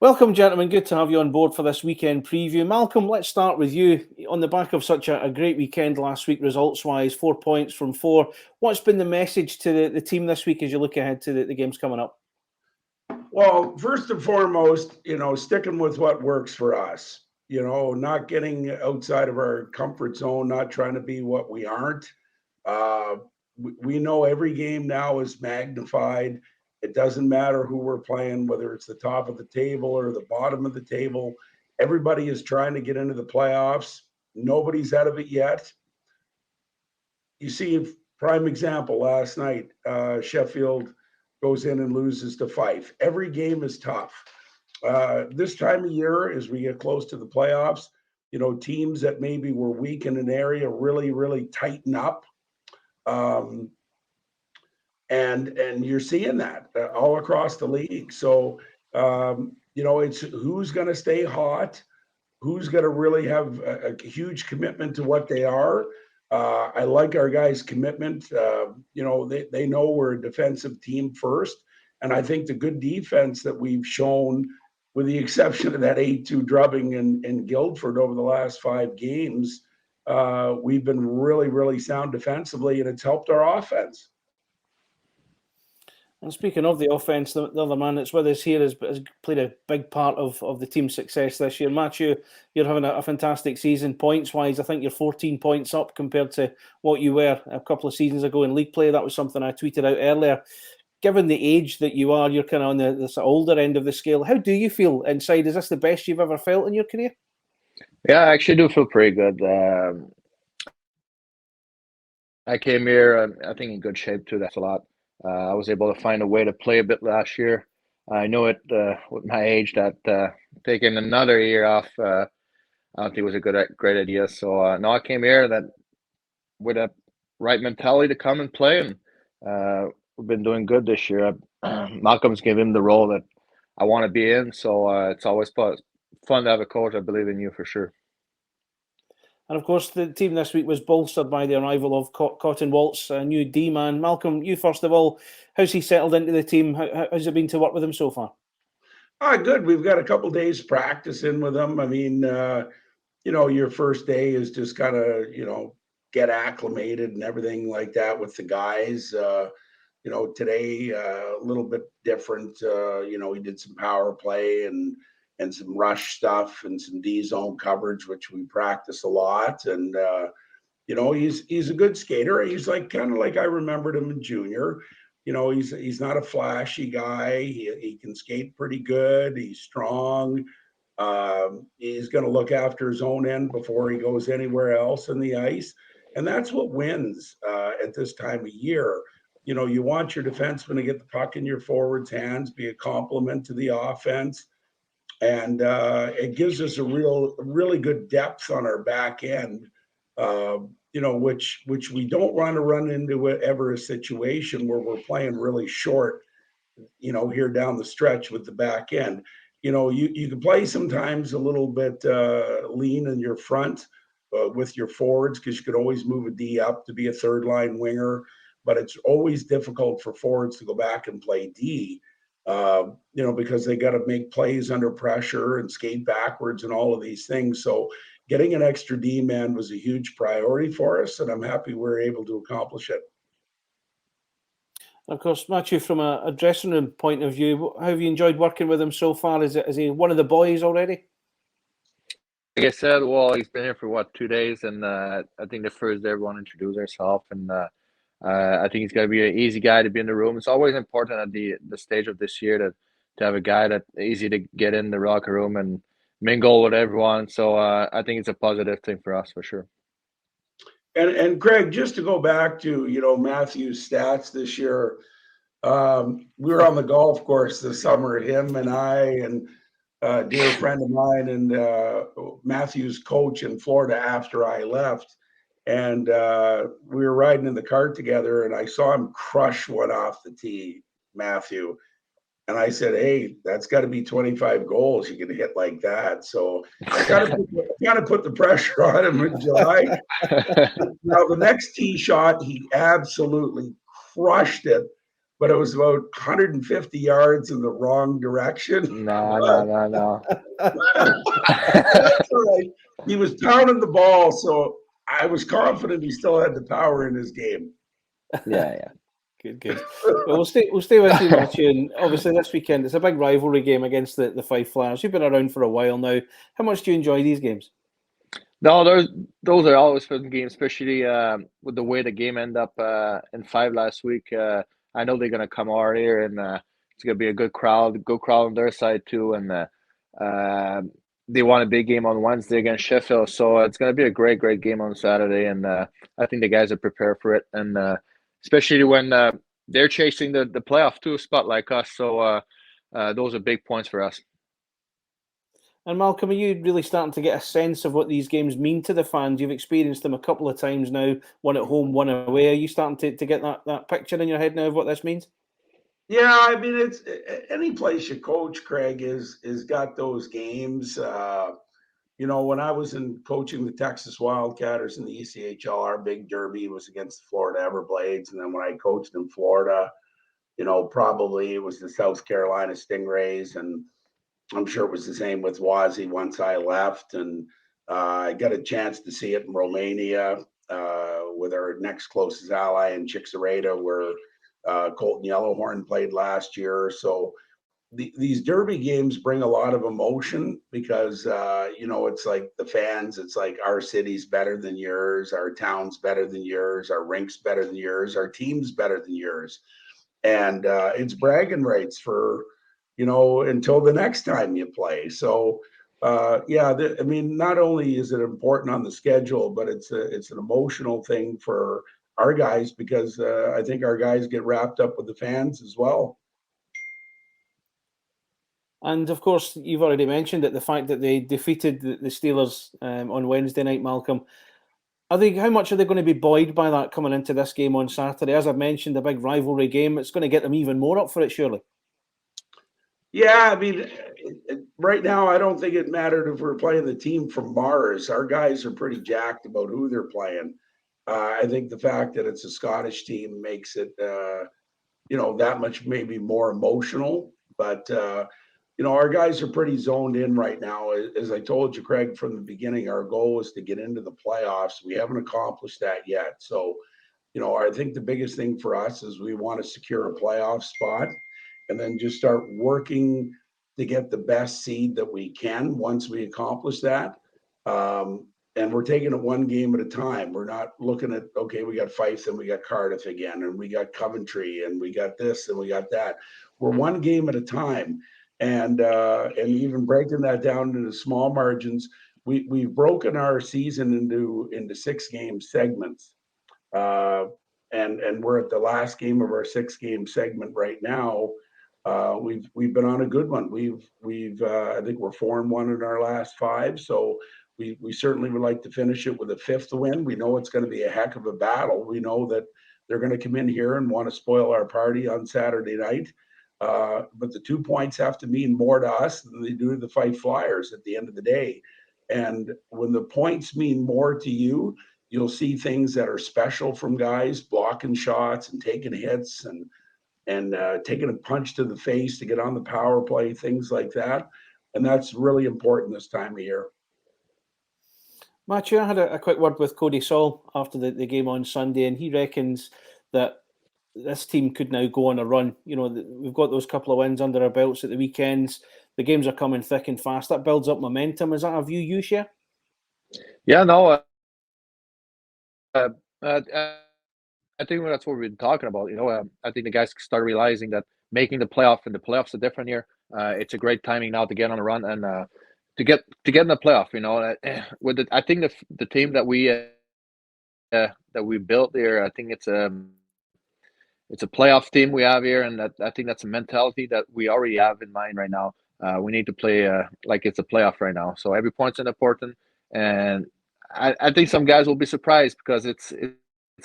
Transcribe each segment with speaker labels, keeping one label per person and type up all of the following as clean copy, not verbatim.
Speaker 1: Welcome, gentlemen. Good to have you on board for this weekend preview. Malcolm, let's start with you. On the back of such a great weekend last week, results-wise, 4 points from 4. What's been the message to the team this week as you look ahead to the games coming up?
Speaker 2: Well, first and foremost, sticking with what works for us. Not getting outside of our comfort zone, not trying to be what we aren't. Uh, we know every game now is magnified. It doesn't matter who we're playing, whether it's the top of the table or the bottom of the table. Everybody is trying to get into the playoffs. Nobody's out of it yet. You see, prime example last night, Sheffield goes in and loses to Fife. Every game is tough. This time of year, as we get close to the playoffs, teams that maybe were weak in an area really, really tighten up. Um, and you're seeing that all across the league. So, it's who's going to stay hot, who's going to really have a huge commitment to what they are. I like our guys' commitment. They know we're a defensive team first. And I think the good defense that we've shown, with the exception of that 8-2 drubbing in Guildford over the last 5 games, we've been really, really sound defensively, and it's helped our offense.
Speaker 1: And speaking of the offence, the other man that's with us here has played a big part of the team's success this year. Mathieu, you're having a fantastic season. Points-wise, I think you're 14 points up compared to what you were a couple of seasons ago in league play. That was something I tweeted out earlier. Given the age that you are, you're kind of on the older end of the scale. How do you feel inside? Is this the best you've ever felt in your career?
Speaker 3: Yeah, I actually do feel pretty good. I came here, I think, in good shape too. That's a lot. I was able to find a way to play a bit last year. I know it with my age that taking another year off, I don't think it was a great idea. So no, I came here that with a right mentality to come and play, and we've been doing good this year. Malcolm's given him the role that I want to be in, so it's always fun to have a coach. I believe in you for sure.
Speaker 1: And of course, the team this week was bolstered by the arrival of Cotton Waltz, a new D-man. Malcolm, you first of all, how's he settled into the team? How's it been to work with him so far?
Speaker 2: Good. We've got a couple days practice in with him. I mean, your first day is just kind of, get acclimated and everything like that with the guys. Today a little bit different. We did some power play and some rush stuff and some D zone coverage, which we practice a lot. And he's a good skater. He's like kind of like I remembered him in junior. He's not a flashy guy. He can skate pretty good. He's strong. He's going to look after his own end before he goes anywhere else in the ice. And that's what wins at this time of year. You want your defenseman to get the puck in your forwards' hands, be a complement to the offense. And it gives us a really good depth on our back end, which we don't want to run into ever a situation where we're playing really short, here down the stretch with the back end. You can play sometimes a little bit lean in your front with your forwards because you could always move a D up to be a third line winger, but it's always difficult for forwards to go back and play D. Because they got to make plays under pressure and skate backwards and all of these things. So getting an extra D-man was a huge priority for us, and I'm happy we're able to accomplish it.
Speaker 1: Of course, Mathieu, from a dressing room point of view, how have you enjoyed working with him so far? Is he one of the boys already?
Speaker 3: Like I said, well, he's been here for 2 days, and I think the first day everyone introduced herself, and I think he's going to be an easy guy to be in the room. It's always important at the stage of this year to have a guy that's easy to get in the locker room and mingle with everyone. So I think it's a positive thing for us for sure.
Speaker 2: And Greg, just to go back to Matthew's stats this year, we were on the golf course this summer, him and I and a dear friend of mine and Matthew's coach in Florida after I left. And we were riding in the cart together, and I saw him crush one off the tee, Matthew. And I said, "Hey, that's got to be 25 goals you can hit like that." So I got to put the pressure on him in July. Now the next tee shot, he absolutely crushed it. but it was about 150 yards in the wrong direction.
Speaker 3: No.
Speaker 2: That's all right. He was pounding the ball, so I was confident he still had the power in his game.
Speaker 3: Yeah.
Speaker 1: Good. Well, we'll stay with you, Mathieu. And obviously, this weekend it's a big rivalry game against the Fife Flyers. You've been around for a while now. How much do you enjoy these games?
Speaker 3: No, those are always fun games, especially with the way the game ended up in Five last week. I know they're gonna come out here, and it's gonna be a good crowd on their side too. And they won a big game on Wednesday against Sheffield, so it's gonna be a great game on Saturday. And I think the guys are prepared for it, and especially when they're chasing the playoff too spot like us. So those are big points for us.
Speaker 1: And Malcolm, are you really starting to get a sense of what these games mean to the fans? You've experienced them a couple of times now, one at home, one away. Are you starting to get that picture in your head now of what this means?
Speaker 2: Yeah, I mean, it's any place you coach, Craig, is got those games. When I was coaching the Texas Wildcatters in the ECHL, our big derby was against the Florida Everblades, and then when I coached in Florida, probably it was the South Carolina Stingrays, and I'm sure it was the same with Wazi once I left. And I got a chance to see it in Romania with our next closest ally in Chicxureta, where Colton Yellowhorn played last year. So these derby games bring a lot of emotion because, it's like the fans, it's like our city's better than yours, our town's better than yours, our rink's better than yours, our team's better than yours. And it's bragging rights for, until the next time you play. So, not only is it important on the schedule, but it's an emotional thing for our guys because I think our guys get wrapped up with the fans as well.
Speaker 1: And of course, you've already mentioned it, the fact that they defeated the Steelers on Wednesday night, Malcolm. How much are they going to be buoyed by that coming into this game on Saturday? As I've mentioned, a big rivalry game. It's going to get them even more up for it, surely.
Speaker 2: Yeah, I mean, right now, I don't think it mattered if we're playing the team from Mars. Our guys are pretty jacked about who they're playing. I think the fact that it's a Scottish team makes it, that much maybe more emotional. But, our guys are pretty zoned in right now. As I told you, Craig, from the beginning, our goal is to get into the playoffs. We haven't accomplished that yet. So, I think the biggest thing for us is we want to secure a playoff spot and then just start working to get the best seed that we can once we accomplish that. And we're taking it one game at a time. We're not looking at, okay, we got Fife and we got Cardiff again, and we got Coventry and we got this and we got that. We're one game at a time. And even breaking that down into small margins, we've broken our season into 6-game segments. And we're at the last game of our 6-game segment right now. We've been on a good one. I think we're 4-1 in our last 5. So we certainly would like to finish it with a 5th win. We know it's going to be a heck of a battle. We know that they're going to come in here and want to spoil our party on Saturday night. But the 2 points have to mean more to us than they do to the Fife Flyers at the end of the day. And when the points mean more to you, you'll see things that are special from guys blocking shots and taking hits and taking a punch to the face to get on the power play, things like that. And that's really important this time of year.
Speaker 1: Mathieu, I had a quick word with Cody Saul after the game on Sunday, and he reckons that this team could now go on a run. We've got those couple of wins under our belts at the weekends. The games are coming thick and fast. That builds up momentum. Is that a view you share?
Speaker 3: Yeah, no. I think that's what we've been talking about. I think the guys start realizing that making the playoff and the playoffs are different here. It's a great timing now to get on a run and to get in the playoff. I think the team that we built here, I think it's a playoff team we have here, and I think that's a mentality that we already have in mind right now. We need to play like it's a playoff right now. So every point's important, and I think some guys will be surprised because it's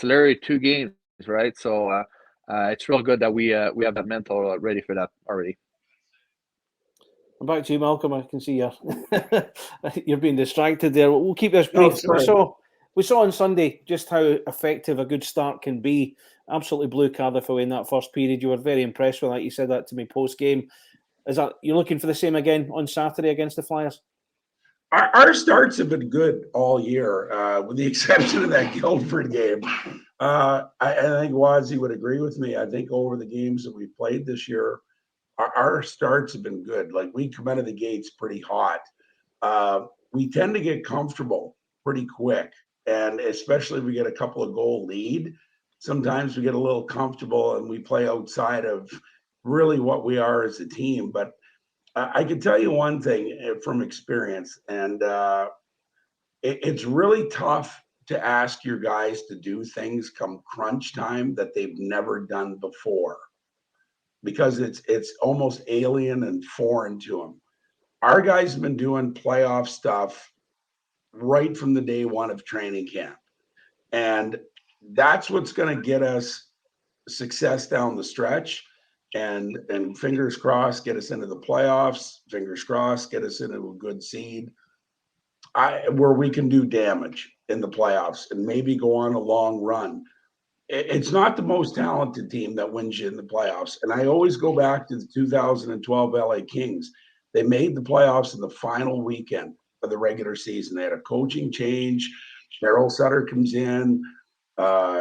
Speaker 3: literally 2 games, right? So it's real good that we have that mental ready for that already.
Speaker 1: I'm back to you, Malcolm. I can see you're being distracted there. We'll keep this brief. We saw on Sunday just how effective a good start can be. Absolutely blew Cardiff away in that first period. You were very impressed with that. You said that to me post-game. Is that you're looking for the same again on Saturday against the Flyers?
Speaker 2: Our starts have been good all year, with the exception of that Guildford game. I think Wazzy would agree with me. I think over the games that we've played this year, our starts have been good. Like, we come out of the gates pretty hot. We tend to get comfortable pretty quick, and especially if we get a couple of goal lead, sometimes we get a little comfortable and we play outside of really what we are as a team. But I can tell you one thing from experience, and it's really tough to ask your guys to do things come crunch time that they've never done before, because it's almost alien and foreign to them. Our guys have been doing playoff stuff right from the day one of training camp, and that's what's going to get us success down the stretch. And fingers crossed, get us into the playoffs. Fingers crossed, get us into a good seed, where we can do damage in the playoffs and maybe go on a long run. It's not the most talented team that wins you in the playoffs. And I always go back to the 2012 LA Kings. They made the playoffs in the final weekend of the regular season. They had a coaching change. Cheryl Sutter comes in.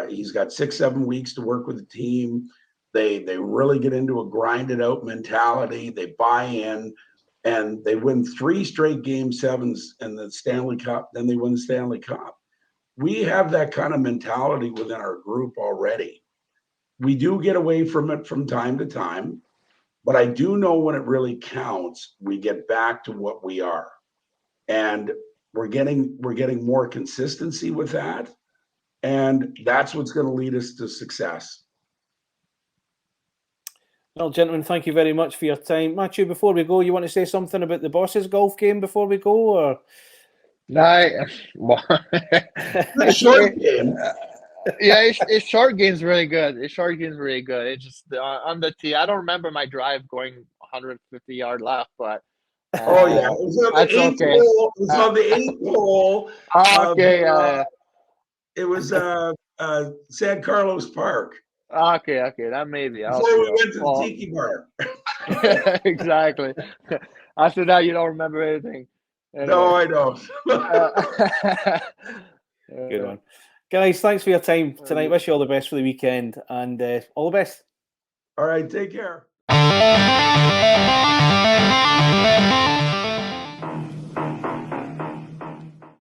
Speaker 2: He's got 6-7 weeks to work with the team. They really get into a grinded out mentality. They buy in, and they win 3 straight game sevens in the Stanley Cup. Then they win the Stanley Cup. We have that kind of mentality within our group already. We do get away from it from time to time, but I do know when it really counts, we get back to what we are. And we're getting more consistency with that. And that's what's going to lead us to success.
Speaker 1: Well, gentlemen, thank you very much for your time. Mathieu, before we go, you want to say something about the Bosses golf game before we go? Or
Speaker 3: Well,
Speaker 2: The short game.
Speaker 3: yeah, his short game's really good. His short game's really good. It's just on the tee. I don't remember my drive going 150-yard left, but
Speaker 2: Oh yeah, it was on the
Speaker 3: that's
Speaker 2: eighth
Speaker 3: okay.
Speaker 2: hole. It was on the eighth hole.
Speaker 3: Okay,
Speaker 2: It was San Carlos Park.
Speaker 3: okay, that may be.
Speaker 2: Before we went to the Tiki Bar.
Speaker 3: Exactly. After that, you don't remember anything. Anyway.
Speaker 2: No, I don't.
Speaker 1: Good one. Guys, thanks for your time tonight. Wish you all the best for the weekend, and all the best.
Speaker 2: All right, take care.